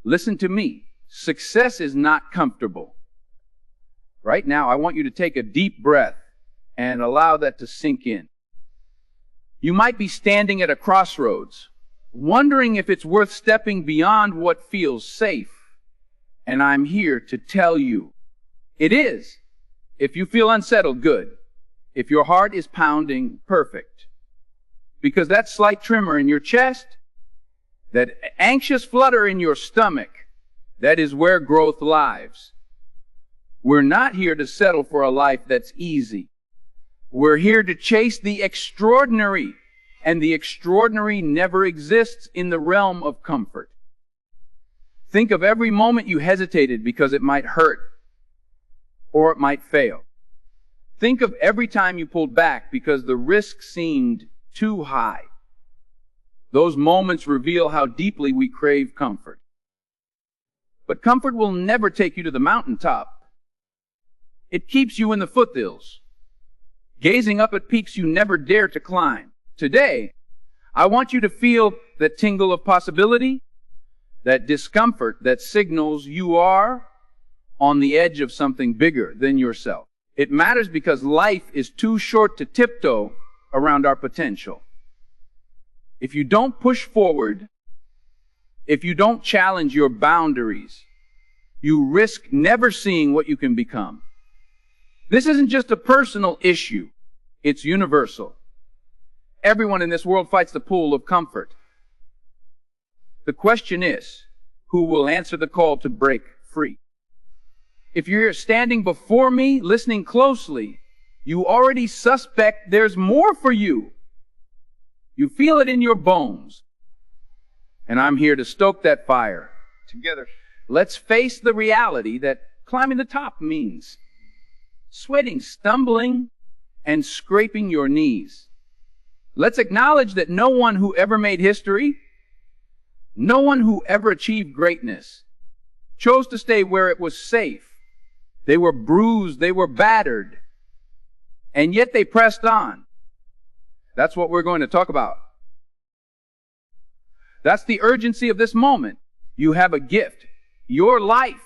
Listen to me. Success is not comfortable. Right now, I want you to take a deep breath and allow that to sink in. You might be standing at a crossroads, wondering if it's worth stepping beyond what feels safe. And I'm here to tell you, it is. If you feel unsettled, good. If your heart is pounding, perfect. Because that slight tremor in your chest, that anxious flutter in your stomach, that is where growth lies. We're not here to settle for a life that's easy. We're here to chase the extraordinary, and the extraordinary never exists in the realm of comfort. Think of every moment you hesitated because it might hurt, or it might fail. Think of every time you pulled back because the risk seemed too high. Those moments reveal how deeply we crave comfort. But comfort will never take you to the mountaintop. It keeps you in the foothills, gazing up at peaks you never dare to climb. Today, I want you to feel that tingle of possibility, that discomfort that signals you are on the edge of something bigger than yourself. It matters because life is too short to tiptoe around our potential. If you don't push forward, if you don't challenge your boundaries, you risk never seeing what you can become. This isn't just a personal issue, it's universal. Everyone in this world fights the pull of comfort. The question is, who will answer the call to break free? If you're standing before me, listening closely, you already suspect there's more for you. You feel it in your bones. And I'm here to stoke that fire. Together, let's face the reality that climbing the top means sweating, stumbling, and scraping your knees. Let's acknowledge that no one who ever made history, no one who ever achieved greatness, chose to stay where it was safe. They were bruised, they were battered, and yet they pressed on. That's what we're going to talk about. That's the urgency of this moment. You have a gift, your life,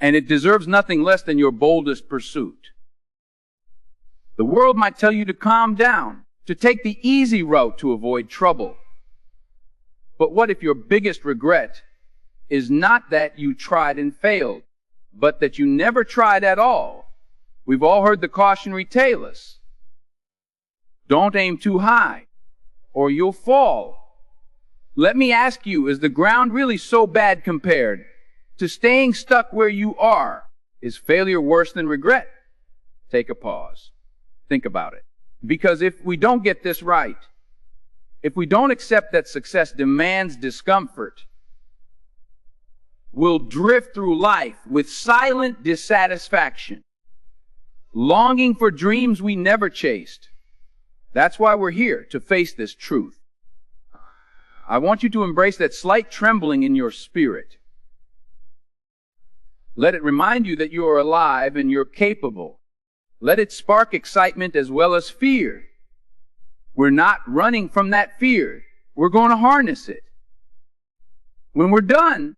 and it deserves nothing less than your boldest pursuit. The world might tell you to calm down, to take the easy route to avoid trouble. But what if your biggest regret is not that you tried and failed, but that you never tried at all? We've all heard the cautionary tales. Don't aim too high, or you'll fall. Let me ask you, is the ground really so bad compared to staying stuck where you are? Is failure worse than regret? Take a pause. Think about it. Because if we don't get this right, if we don't accept that success demands discomfort, we'll drift through life with silent dissatisfaction, longing for dreams we never chased. That's why we're here, to face this truth. I want you to embrace that slight trembling in your spirit. Let it remind you that you are alive and you're capable. Let it spark excitement as well as fear. We're not running from that fear. We're going to harness it. When we're done,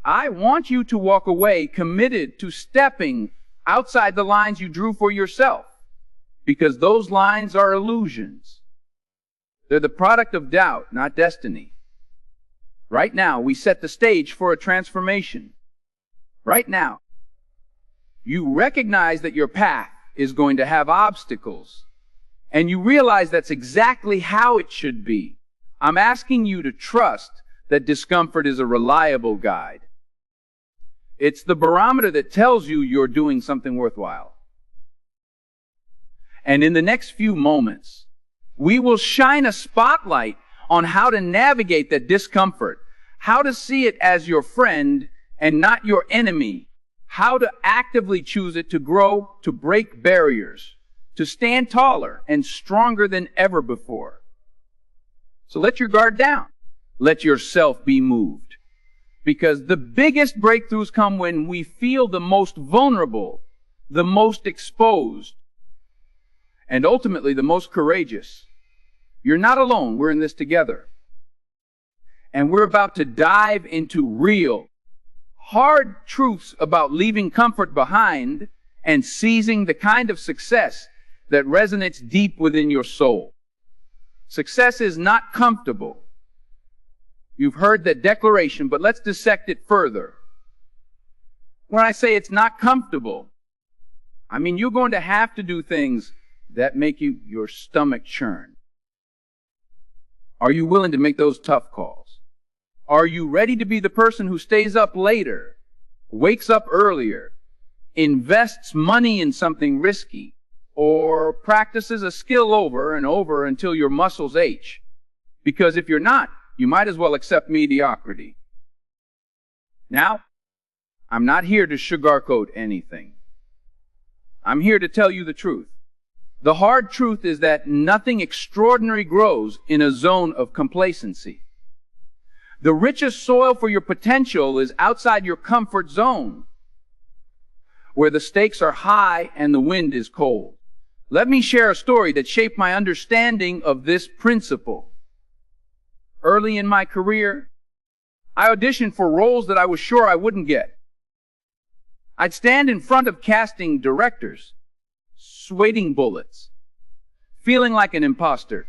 I want you to walk away committed to stepping outside the lines you drew for yourself, because those lines are illusions. They're the product of doubt, not destiny. Right now, we set the stage for a transformation. Right now, you recognize that your path is going to have obstacles, and you realize that's exactly how it should be. I'm asking you to trust that discomfort is a reliable guide. It's the barometer that tells you you're doing something worthwhile. And in the next few moments, we will shine a spotlight on how to navigate that discomfort, how to see it as your friend and not your enemy, how to actively choose it to grow, to break barriers, to stand taller and stronger than ever before. So let your guard down. Let yourself be moved. Because the biggest breakthroughs come when we feel the most vulnerable, the most exposed, and ultimately the most courageous. You're not alone. We're in this together. and we're about to dive into real, hard truths about leaving comfort behind and seizing the kind of success that resonates deep within your soul. Success is not comfortable. You've heard that declaration, but let's dissect it further. When I say it's not comfortable, I mean you're going to have to do things that make your stomach churn. Are you willing to make those tough calls? Are you ready to be the person who stays up later, wakes up earlier, invests money in something risky, or practices a skill over and over until your muscles ache? Because if you're not, you might as well accept mediocrity. Now, I'm not here to sugarcoat anything. I'm here to tell you the truth. The hard truth is that nothing extraordinary grows in a zone of complacency. The richest soil for your potential is outside your comfort zone, where the stakes are high and the wind is cold. Let me share a story that shaped my understanding of this principle. Early in my career, I auditioned for roles that I was sure I wouldn't get. I'd stand in front of casting directors, sweating bullets, feeling like an imposter.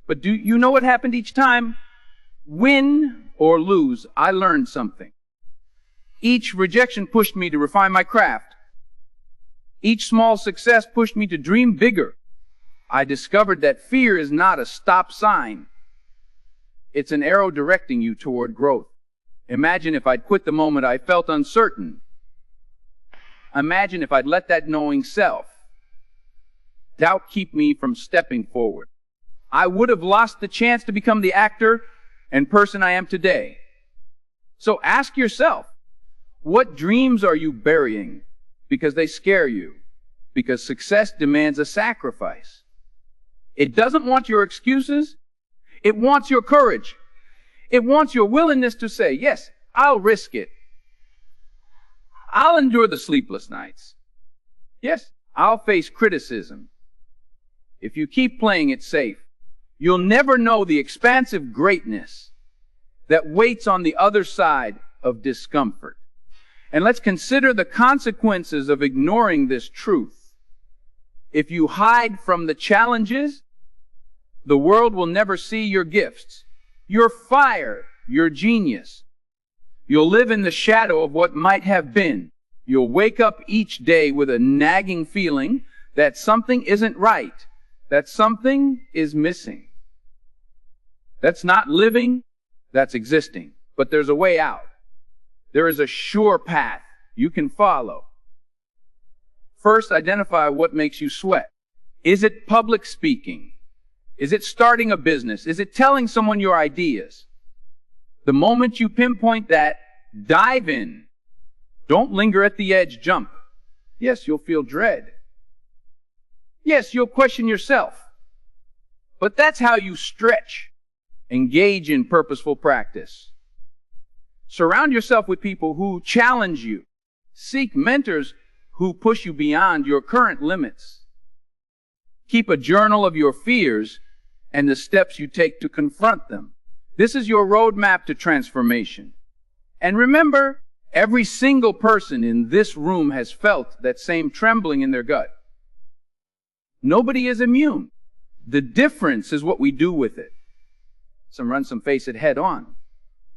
But do you know what happened each time? Win or lose, I learned something. Each rejection pushed me to refine my craft. Each small success pushed me to dream bigger. I discovered that fear is not a stop sign. It's an arrow directing you toward growth. Imagine if I'd quit the moment I felt uncertain. Imagine if I'd let that knowing self, doubt, keep me from stepping forward. I would have lost the chance to become the actor and person I am today. So ask yourself, what dreams are you burying because they scare you? Because success demands a sacrifice. It doesn't want your excuses. It wants your courage. It wants your willingness to say, yes, I'll risk it. I'll endure the sleepless nights. Yes, I'll face criticism. If you keep playing it safe, you'll never know the expansive greatness that waits on the other side of discomfort. And let's consider the consequences of ignoring this truth. If you hide from the challenges, the world will never see your gifts, your fire, your genius. You'll live in the shadow of what might have been. You'll wake up each day with a nagging feeling that something isn't right, that something is missing. That's not living, that's existing. But there's a way out. There is a sure path you can follow. First, identify what makes you sweat. Is it public speaking? Is it starting a business? Is it telling someone your ideas? The moment you pinpoint that, dive in. Don't linger at the edge, jump. Yes, you'll feel dread. Yes, you'll question yourself. But that's how you stretch. Engage in purposeful practice. Surround yourself with people who challenge you. Seek mentors who push you beyond your current limits. Keep a journal of your fears and the steps you take to confront them. This is your roadmap to transformation. And remember, every single person in this room has felt that same trembling in their gut. Nobody is immune. The difference is what we do with it. Some face it head on.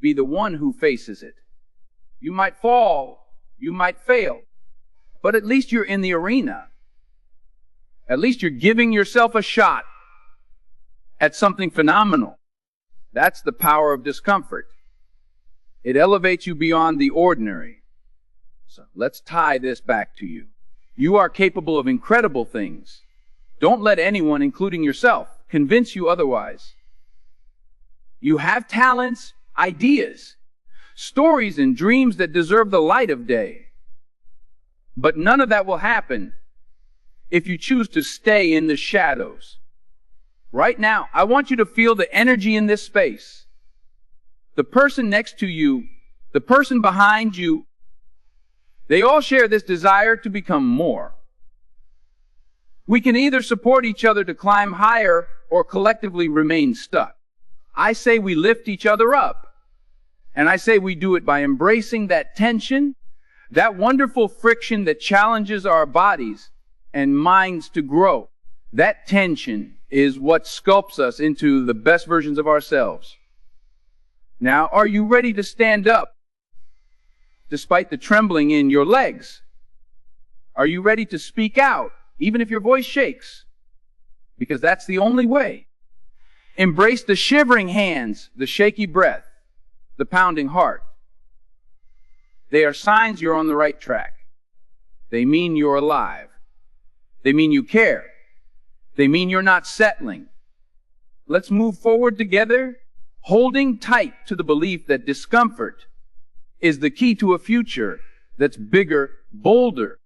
Be the one who faces it. You might fall, you might fail, but at least you're in the arena. At least you're giving yourself a shot at something phenomenal. That's the power of discomfort. It elevates you beyond the ordinary. So let's tie this back to you. You are capable of incredible things. Don't let anyone, including yourself, convince you otherwise. You have talents, ideas, stories, and dreams that deserve the light of day. But none of that will happen if you choose to stay in the shadows. Right now, I want you to feel the energy in this space. The person next to you, the person behind you, they all share this desire to become more. We can either support each other to climb higher or collectively remain stuck. I say we lift each other up. And I say we do it by embracing that tension, that wonderful friction that challenges our bodies and minds to grow. That tension is what sculpts us into the best versions of ourselves. Now, are you ready to stand up despite the trembling in your legs? Are you ready to speak out, even if your voice shakes? Because that's the only way. Embrace the shivering hands, the shaky breath, the pounding heart. They are signs you're on the right track. They mean you're alive. They mean you care. They mean you're not settling. Let's move forward together, holding tight to the belief that discomfort is the key to a future that's bigger, bolder,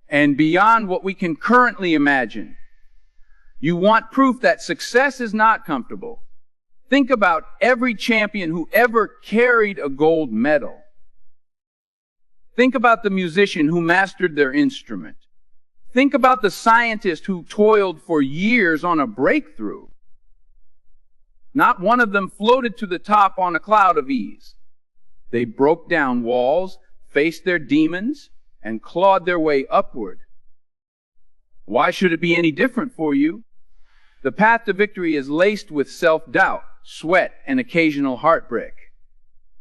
and beyond what we can currently imagine. You want proof that success is not comfortable? Think about every champion who ever carried a gold medal. Think about the musician who mastered their instrument. Think about the scientist who toiled for years on a breakthrough. Not one of them floated to the top on a cloud of ease. They broke down walls, faced their demons, and clawed their way upward. Why should it be any different for you? The path to victory is laced with self-doubt, sweat, and occasional heartbreak.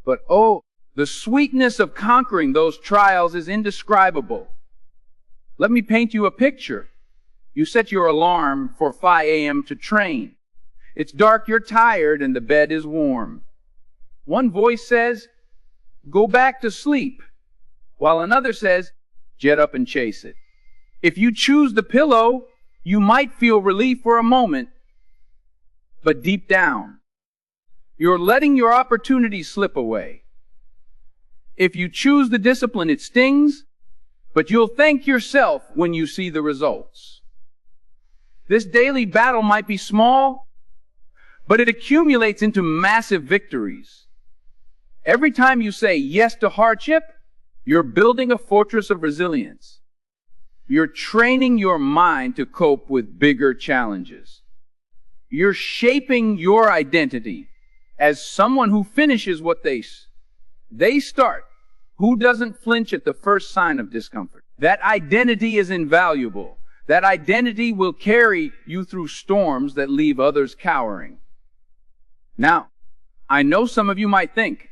But oh, the sweetness of conquering those trials is indescribable. Let me paint you a picture. You set your alarm for 5 a.m. to train. It's dark, you're tired, and the bed is warm. One voice says, "Go back to sleep," while another says, "Get up and chase it." If you choose the pillow, you might feel relief for a moment, but deep down, you're letting your opportunity slip away. If you choose the discipline, it stings, but you'll thank yourself when you see the results. This daily battle might be small, but it accumulates into massive victories. Every time you say yes to hardship, you're building a fortress of resilience. You're training your mind to cope with bigger challenges. You're shaping your identity as someone who finishes what they start, who doesn't flinch at the first sign of discomfort. That identity is invaluable. That identity will carry you through storms that leave others cowering. Now, I know some of you might think,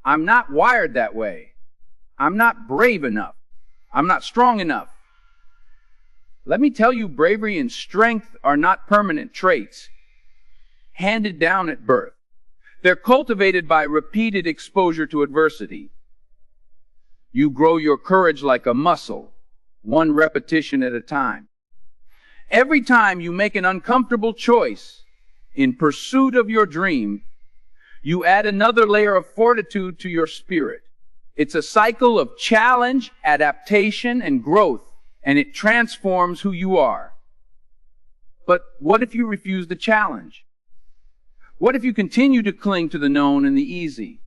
I'm not wired that way. I'm not brave enough. I'm not strong enough. Let me tell you, bravery and strength are not permanent traits handed down at birth. They're cultivated by repeated exposure to adversity. You grow your courage like a muscle, one repetition at a time. Every time you make an uncomfortable choice in pursuit of your dream, you add another layer of fortitude to your spirit. It's a cycle of challenge, adaptation, and growth, and it transforms who you are. But what if you refuse the challenge? What if you continue to cling to the known and the easy?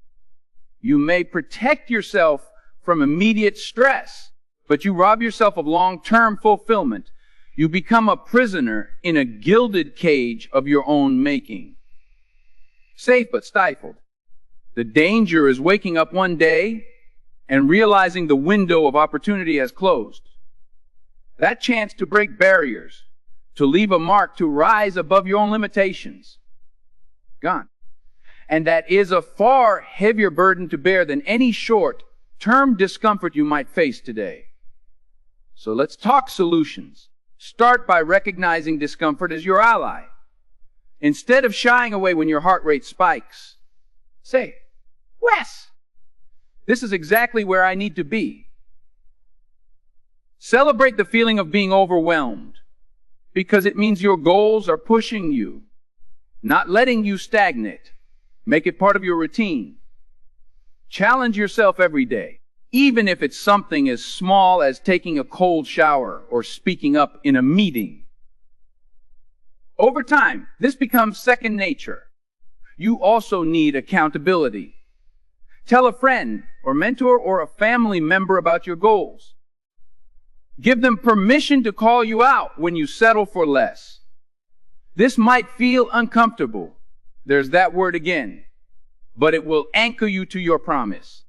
You may protect yourself from immediate stress, but you rob yourself of long-term fulfillment. You become a prisoner in a gilded cage of your own making. Safe but stifled. The danger is waking up one day and realizing the window of opportunity has closed. That chance to break barriers, to leave a mark, to rise above your own limitations, gone. And that is a far heavier burden to bear than any short-term discomfort you might face today. So let's talk solutions. Start by recognizing discomfort as your ally. Instead of shying away when your heart rate spikes, say, "Wes, this is exactly where I need to be." Celebrate the feeling of being overwhelmed, because it means your goals are pushing you, not letting you stagnate. Make it part of your routine. Challenge yourself every day, even if it's something as small as taking a cold shower or speaking up in a meeting. Over time, this becomes second nature. You also need accountability. Tell a friend or mentor or a family member about your goals. Give them permission to call you out when you settle for less. This might feel uncomfortable. There's that word again. but it will anchor you to your promise.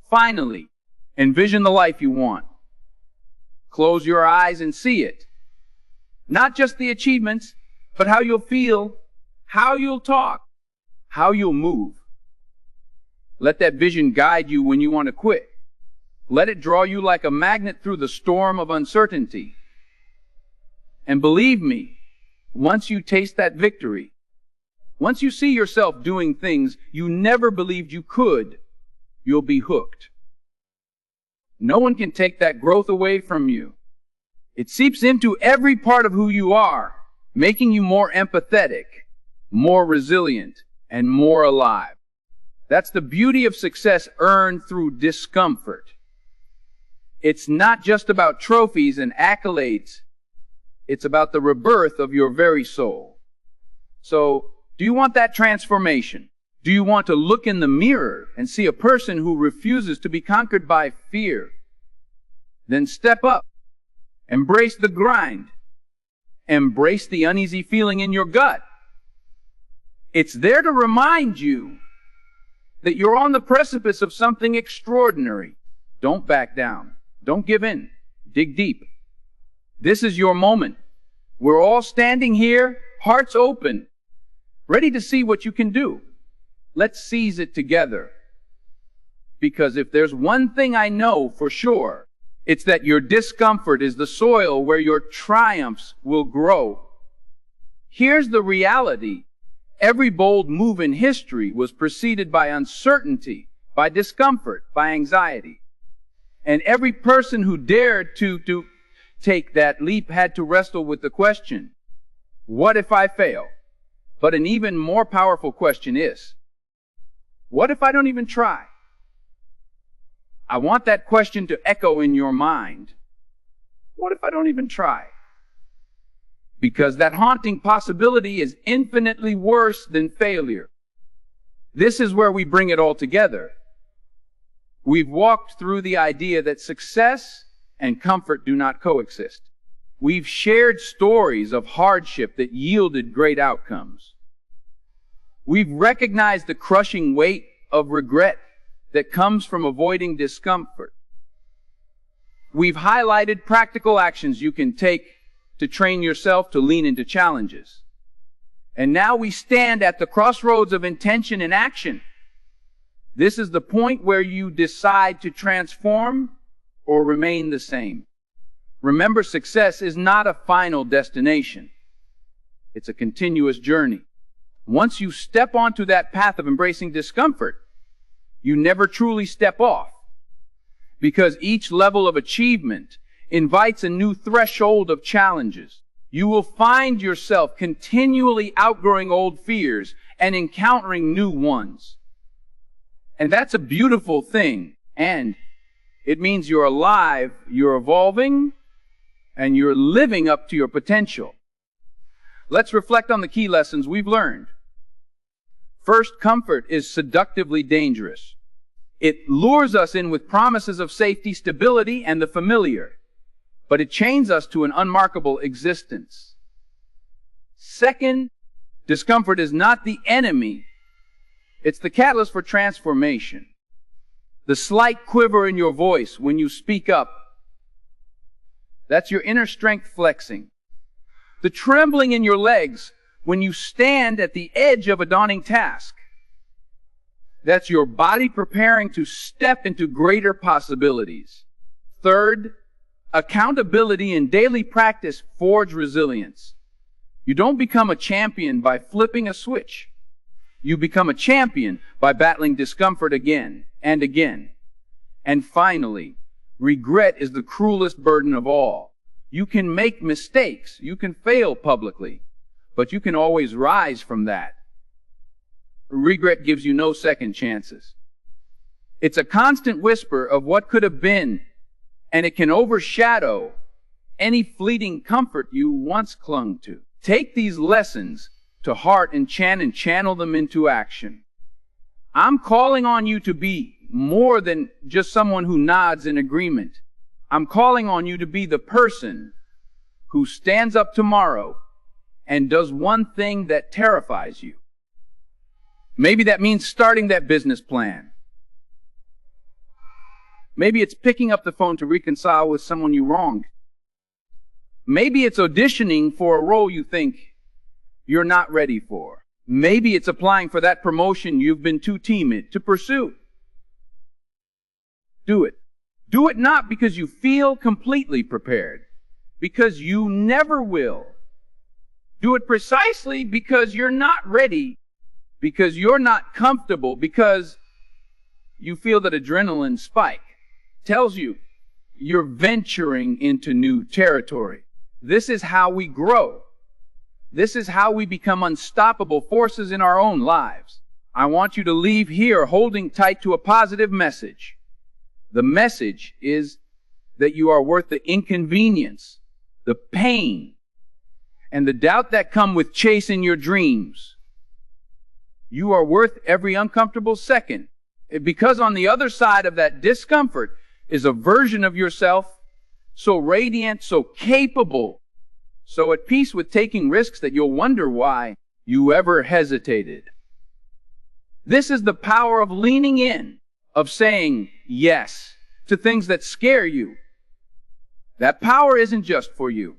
Finally, envision the life you want. Close your eyes and see it. Not just the achievements, but how you'll feel, how you'll talk, how you'll move. Let that vision guide you when you want to quit. Let it draw you like a magnet through the storm of uncertainty. And believe me, once you taste that victory, once you see yourself doing things you never believed you could, you'll be hooked. No one can take that growth away from you. It seeps into every part of who you are, making you more empathetic, more resilient, and more alive. That's the beauty of success earned through discomfort. It's not just about trophies and accolades. It's about the rebirth of your very soul. So, do you want that transformation? Do you want to look in the mirror and see a person who refuses to be conquered by fear? Then step up. Embrace the grind. Embrace the uneasy feeling in your gut. It's there to remind you that you're on the precipice of something extraordinary. Don't back down. Don't give in. Dig deep. This is your moment. We're all standing here, hearts open, ready to see what you can do. Let's seize it together. Because if there's one thing I know for sure, it's that your discomfort is the soil where your triumphs will grow. Here's the reality. Every bold move in history was preceded by uncertainty, by discomfort, by anxiety. And every person who dared to take that leap had to wrestle with the question, what if I fail? But an even more powerful question is, what if I don't even try? I want that question to echo in your mind. What if I don't even try? Because that haunting possibility is infinitely worse than failure. This is where we bring it all together. We've walked through the idea that success and comfort do not coexist. We've shared stories of hardship that yielded great outcomes. We've recognized the crushing weight of regret that comes from avoiding discomfort. We've highlighted practical actions you can take to train yourself to lean into challenges. And now we stand at the crossroads of intention and action. This is the point where you decide to transform or remain the same. Remember, success is not a final destination. It's a continuous journey. Once you step onto that path of embracing discomfort, you never truly step off. Because each level of achievement invites a new threshold of challenges. You will find yourself continually outgrowing old fears and encountering new ones. And that's a beautiful thing. And it means you're alive, you're evolving, and you're living up to your potential. Let's reflect on the key lessons we've learned. First, comfort is seductively dangerous. It lures us in with promises of safety, stability, and the familiar, but it chains us to an unmarkable existence. Second, discomfort is not the enemy. It's the catalyst for transformation. The slight quiver in your voice when you speak up, that's your inner strength flexing. The trembling in your legs when you stand at the edge of a daunting task, that's your body preparing to step into greater possibilities. Third, accountability and daily practice forge resilience. You don't become a champion by flipping a switch. You become a champion by battling discomfort again and again. And finally, regret is the cruelest burden of all. You can make mistakes, you can fail publicly, but you can always rise from that. Regret gives you no second chances. It's a constant whisper of what could have been, and it can overshadow any fleeting comfort you once clung to. Take these lessons to heart and channel them into action. I'm calling on you to be more than just someone who nods in agreement. I'm calling on you to be the person who stands up tomorrow and does one thing that terrifies you. Maybe that means starting that business plan. Maybe it's picking up the phone to reconcile with someone you wronged. Maybe it's auditioning for a role you think you're not ready for. Maybe it's applying for that promotion you've been too timid to pursue. Do it. Do it not because you feel completely prepared, because you never will. Do it precisely because you're not ready, because you're not comfortable, because you feel that adrenaline spike tells you you're venturing into new territory. This is how we grow. This is how we become unstoppable forces in our own lives. I want you to leave here holding tight to a positive message. The message is that you are worth the inconvenience, the pain, and the doubt that come with chasing your dreams. You are worth every uncomfortable second, because on the other side of that discomfort is a version of yourself so radiant, so capable, so at peace with taking risks that you'll wonder why you ever hesitated. This is the power of leaning in, of saying yes to things that scare you. That power isn't just for you.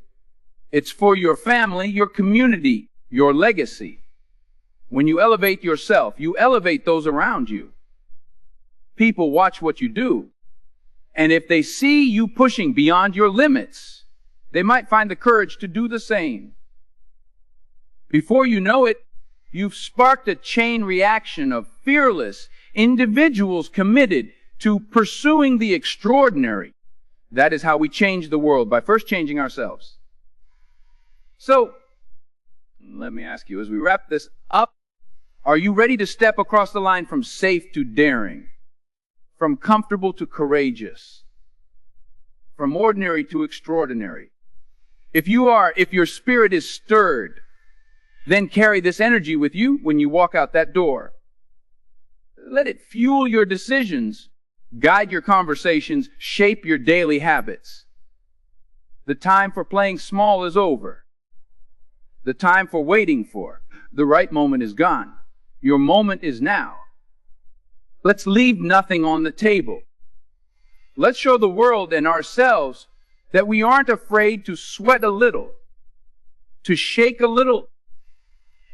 It's for your family, your community, your legacy. When you elevate yourself, you elevate those around you. People watch what you do. And if they see you pushing beyond your limits, they might find the courage to do the same. Before you know it, you've sparked a chain reaction of fearless individuals committed to pursuing the extraordinary. That is how we change the world, by first changing ourselves. So, let me ask you, as we wrap this up, are you ready to step across the line from safe to daring? From comfortable to courageous? From ordinary to extraordinary? If your spirit is stirred, then carry this energy with you when you walk out that door. Let it fuel your decisions, guide your conversations, shape your daily habits. The time for playing small is over. The time for waiting for the right moment is gone. Your moment is now. Let's leave nothing on the table. Let's show the world and ourselves that we aren't afraid to sweat a little, to shake a little,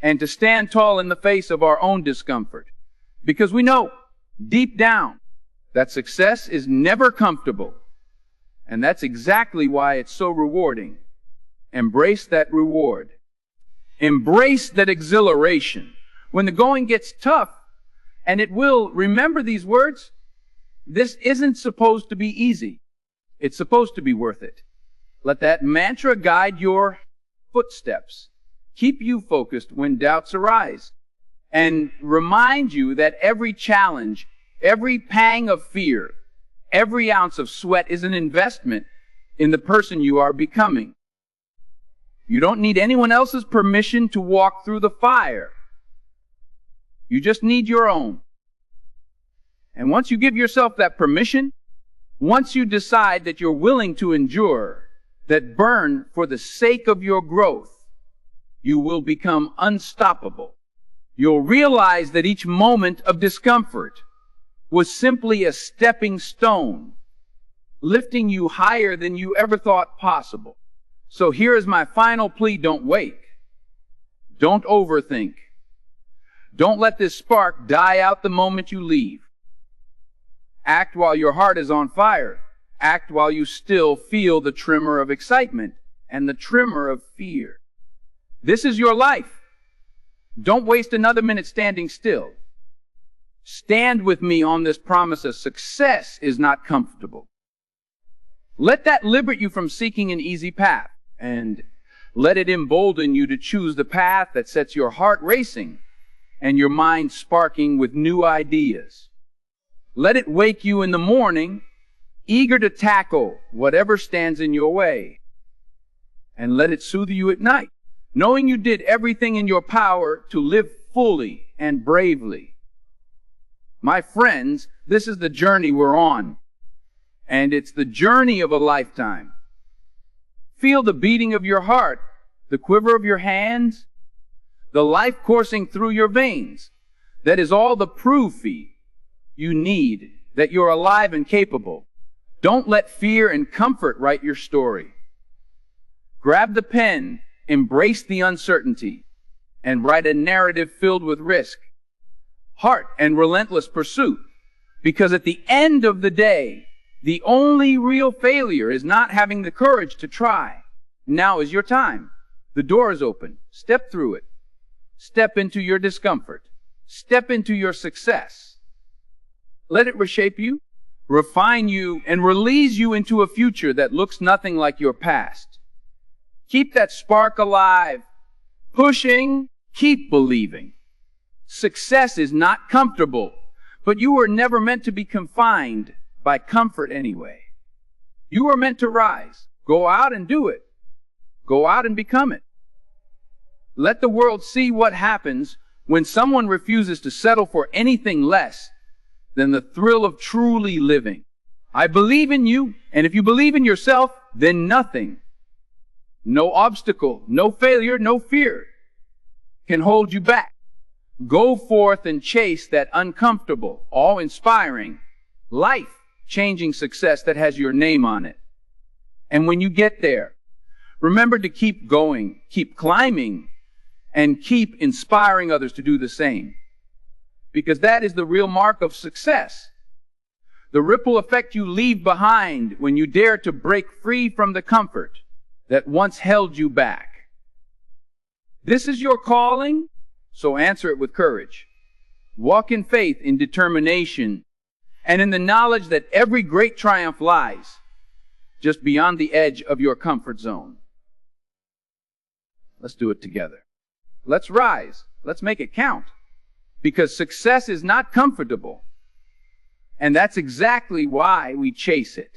and to stand tall in the face of our own discomfort. Because we know, deep down, that success is never comfortable. And that's exactly why it's so rewarding. Embrace that reward. Embrace that exhilaration. When the going gets tough, and it will, remember these words, this isn't supposed to be easy. It's supposed to be worth it. Let that mantra guide your footsteps. Keep you focused when doubts arise. And remind you that every challenge, every pang of fear, every ounce of sweat is an investment in the person you are becoming. You don't need anyone else's permission to walk through the fire. You just need your own. And once you give yourself that permission, once you decide that you're willing to endure, that burn for the sake of your growth, you will become unstoppable. You'll realize that each moment of discomfort was simply a stepping stone, lifting you higher than you ever thought possible. So here is my final plea: don't wait. Don't overthink. Don't let this spark die out the moment you leave. Act while your heart is on fire. Act while you still feel the tremor of excitement and the tremor of fear. This is your life. Don't waste another minute standing still. Stand with me on this promise of success is not comfortable. Let that liberate you from seeking an easy path, and let it embolden you to choose the path that sets your heart racing and your mind sparking with new ideas. Let it wake you in the morning, eager to tackle whatever stands in your way. And let it soothe you at night, knowing you did everything in your power to live fully and bravely. My friends, this is the journey we're on, and it's the journey of a lifetime. Feel the beating of your heart, the quiver of your hands, the life coursing through your veins. That is all the proof you need that you're alive and capable. Don't let fear and comfort write your story. Grab the pen, embrace the uncertainty, and write a narrative filled with risk, heart, and relentless pursuit. Because at the end of the day, the only real failure is not having the courage to try. Now is your time. The door is open. Step through it. Step into your discomfort. Step into your success. Let it reshape you, refine you, and release you into a future that looks nothing like your past. Keep that spark alive, pushing, keep believing. Success is not comfortable, but you were never meant to be confined by comfort anyway. You were meant to rise. Go out and do it. Go out and become it. Let the world see what happens when someone refuses to settle for anything less than the thrill of truly living. I believe in you, and if you believe in yourself, then nothing, no obstacle, no failure, no fear can hold you back. Go forth and chase that uncomfortable, awe-inspiring, life-changing success that has your name on it. And when you get there, remember to keep going, keep climbing, and keep inspiring others to do the same. Because that is the real mark of success. The ripple effect you leave behind when you dare to break free from the comfort that once held you back. This is your calling, so answer it with courage. Walk in faith, in determination, and in the knowledge that every great triumph lies just beyond the edge of your comfort zone. Let's do it together. Let's rise. Let's make it count. Because success is not comfortable. And that's exactly why we chase it.